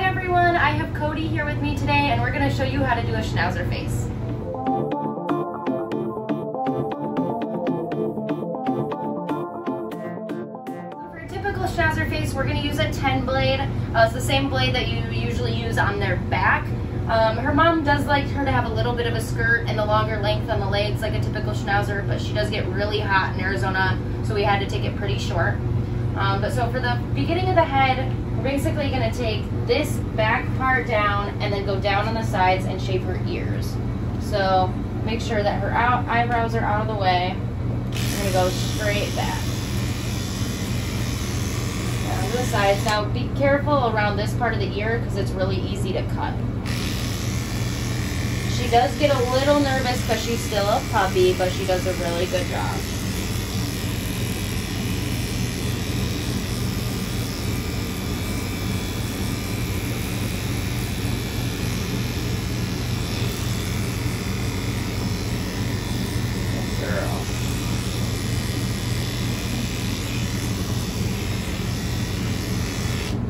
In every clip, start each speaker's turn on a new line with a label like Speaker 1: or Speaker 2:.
Speaker 1: Hi everyone, I have Cody here with me today and we're going to show you how to do a schnauzer face. For a typical schnauzer face, we're going to use a 10 blade. It's the same blade that you usually use on their back. Her mom does like her to have a little bit of a skirt and the longer length on the legs like a typical schnauzer, but she does get really hot in Arizona, so we had to take it pretty short. But so for the beginning of the head, we're basically going to take this back part down and then go down on the sides and shape her ears. So make sure that her eyebrows are out of the way. I'm going to go straight back. Down to the sides. Now be careful around this part of the ear because it's really easy to cut. She does get a little nervous because she's still a puppy, but she does a really good job.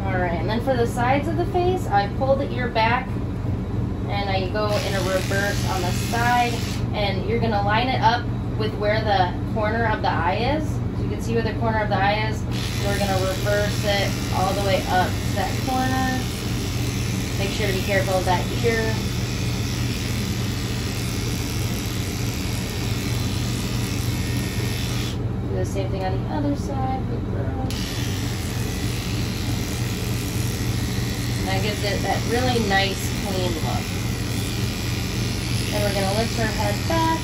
Speaker 1: Alright, and then for the sides of the face, I pull the ear back and I go in a reverse on the side, and you're going to line it up with where the corner of the eye is. So you can see where the corner of the eye is. We're going to reverse it all the way up to that corner. Make sure to be careful of that ear. Do the same thing on the other side. That gives it that really nice, clean look. And we're going to lift her head back,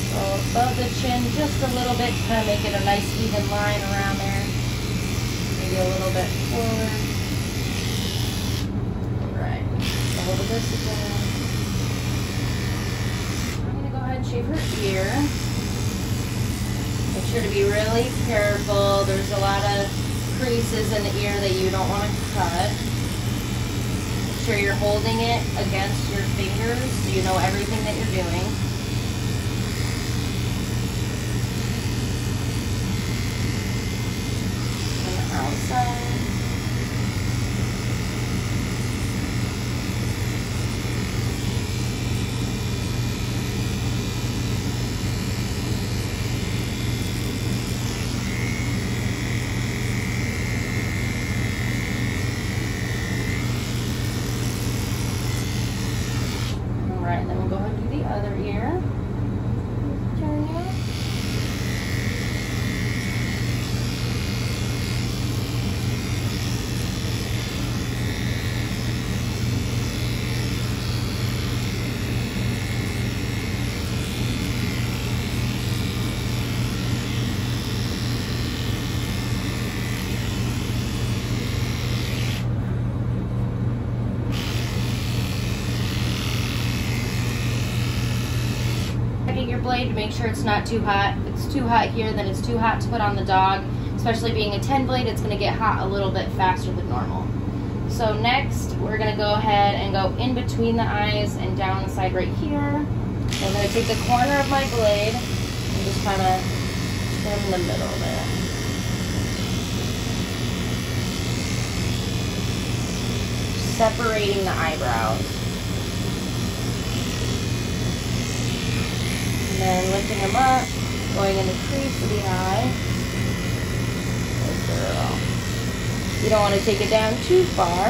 Speaker 1: go above the chin just a little bit to kind of make it a nice even line around there. Maybe a little bit forward. Alright, a little bit again. I'm going to go ahead and shape her ear. Make sure to be really careful. There's a lot of creases in the ear that you don't want to cut. Make sure you're holding it against your fingers so you know everything that you're doing. On the outside. Alright, then we'll go ahead and do the other ear. Turn it. Your blade to make sure it's not too hot. If it's too hot here, then it's too hot to put on the dog. Especially being a 10 blade, it's going to get hot a little bit faster than normal. So next, we're going to go ahead and go in between the eyes and down the side right here. I'm going to take the corner of my blade and just kind of trim the middle there. Separating the eyebrows. And then lifting them up, going in the crease of the eye. Good girl. You don't want to take it down too far.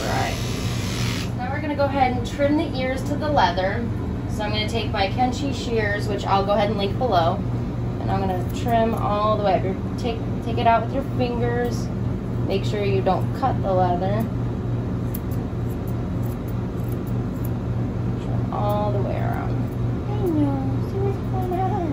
Speaker 1: Alright. Now we're going to go ahead and trim the ears to the leather. So I'm going to take my Kenchii shears, which I'll go ahead and link below. And I'm going to trim all the way. Take it out with your fingers. Make sure you don't cut the leather. Trim all the way around. I know, see what's going on.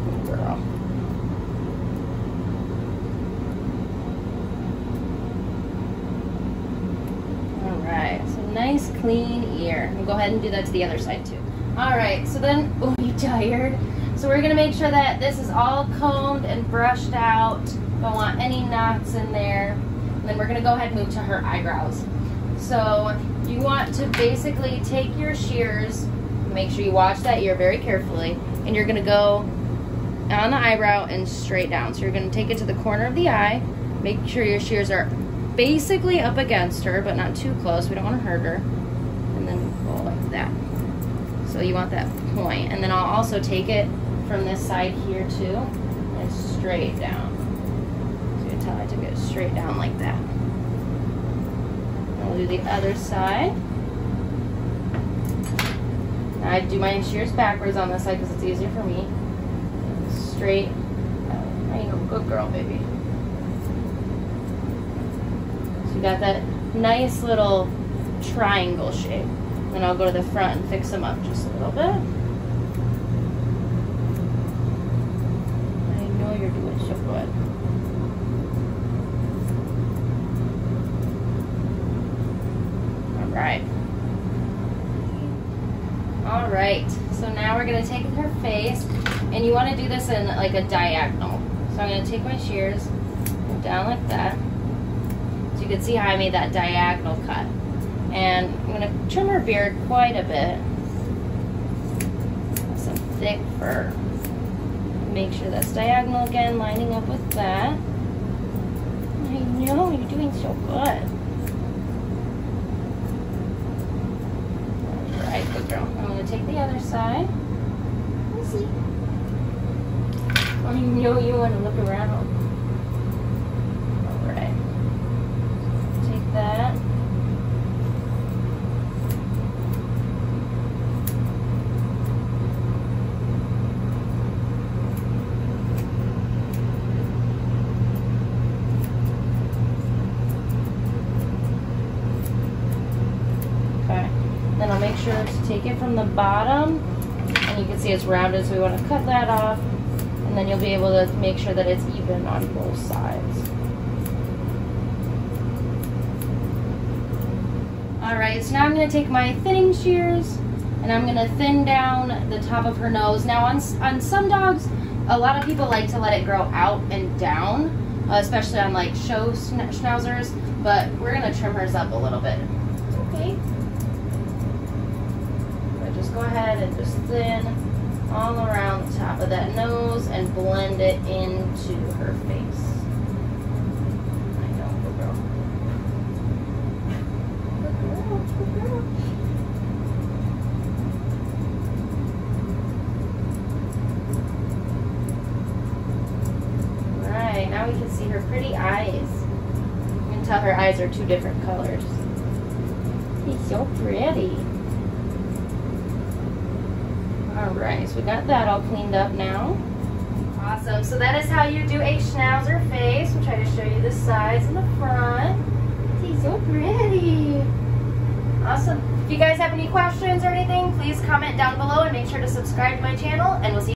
Speaker 1: Good girl. Nice clean ear. We'll go ahead and do that to the other side too. Alright, so then, oh, you tired? So we're gonna make sure that this is all combed and brushed out. Don't want any knots in there. And then we're gonna go ahead and move to her eyebrows. So you want to basically take your shears, make sure you watch that ear very carefully, and you're gonna go on the eyebrow and straight down. So you're gonna take it to the corner of the eye, make sure your shears are basically up against her, but not too close. We don't wanna hurt her. And then go like that. So you want that point. And then I'll also take it from this side here too, and straight down. So you can tell I took it straight down like that. I'll do the other side. Now I do my shears backwards on this side because it's easier for me. Straight. There you go, good girl, baby. So you got that nice little triangle shape. Then I'll go to the front and fix them up just a little bit. I know you're doing so good. All right, so now we're gonna take her face, and you wanna do this in like a diagonal. So I'm gonna take my shears, go down like that. So you can see how I made that diagonal cut. And I'm gonna trim her beard quite a bit. Some thick fur. Make sure that's diagonal again, lining up with that. I know, you're doing so good. Alright, good girl. I'm gonna take the other side. Let's see. I know you want to look around. Alright. Take that. Then I'll make sure to take it from the bottom, and you can see it's rounded, so we want to cut that off, and then you'll be able to make sure that it's even on both sides. Alright, so now I'm going to take my thinning shears, and I'm going to thin down the top of her nose. Now on some dogs, a lot of people like to let it grow out and down, especially on like show schnauzers, but we're going to trim hers up a little bit. Okay. Just go ahead and just thin all around the top of that nose and blend it into her face. I know, good girl. Good girl, good girl. Alright, now we can see her pretty eyes. You can tell her eyes are two different colors. She's so pretty. Alright, so we got that all cleaned up now. Awesome, so that is how you do a schnauzer face. We'll try to show you the sides and the front. She's so pretty. Awesome. If you guys have any questions or anything, please comment down below and make sure to subscribe to my channel, and we'll see you